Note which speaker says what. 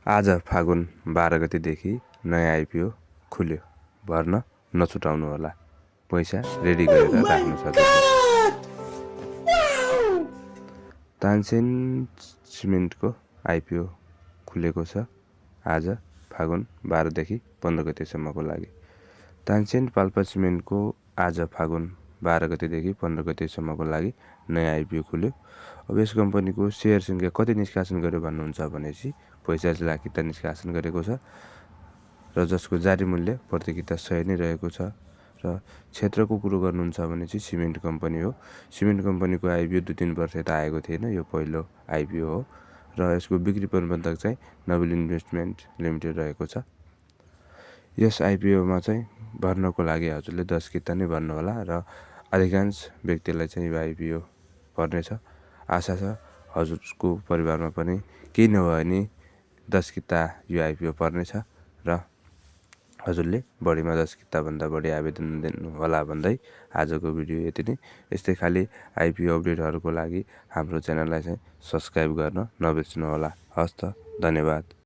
Speaker 1: आज फागुन 12 गतेदेखि नयाँ आइपिओ खुल्यो। भर्न नछुटाउनुहोला। पैसा रेडी गरेर राख्नु छ। तानसेन सिमेन्टको आइपिओ खुलेको छ आज फागुन 12 देखि 15 गतेसम्मको लागि। तानसेन पाल्पा सिमेन्टको आज फागुन 12 गतेदेखि 15 गतेसम्मको लागि नयाँ आइपिओ खुल्यो। अब यस कम्पनीको सेयर सङ्ख्या कति निष्कासन गर्यो भन्नुहुन्छ भनेपछि 45 लाख किता निष्कासन गरेको छ र जसको जारी मूल्य प्रति किता 100 नै रहेको छ। र क्षेत्रको कुरो गर्नुहुन्छ भने चाहिँ सिमेन्ट कम्पनी हो। सिमेन्ट कम्पनीको आइपिओ 2-3 वर्ष यता आएको थिएन, यो पहिलो आइपिओ हो र यसको बिक्री प्रबन्धक चाहिँ नोबेल इन्भेस्टमेन्ट लिमिटेड रहेको छ। यस आइपिओमा चाहिँ भर्नको लागि हजुरले 10 किता नै भर्नुहोला र अधिकांश व्यक्तिलाई चाहिँ यो आइपिओ पर्नेछ। आशा छ हजुरको परिवारमा पनि केही नभए नि 10 किता यो आइपिओ पर्नेछ र हजुरले बढीमा 10 किताभन्दा बढी आवेदन दिनु होला भन्दै आजको भिडियो यति नै। यस्तै खाली आइपिओ अपडेटहरूको लागि हाम्रो च्यानललाई चाहिँ सब्स्क्राइब गर्न नबिर्सनु होला। हस् त, धन्यवाद।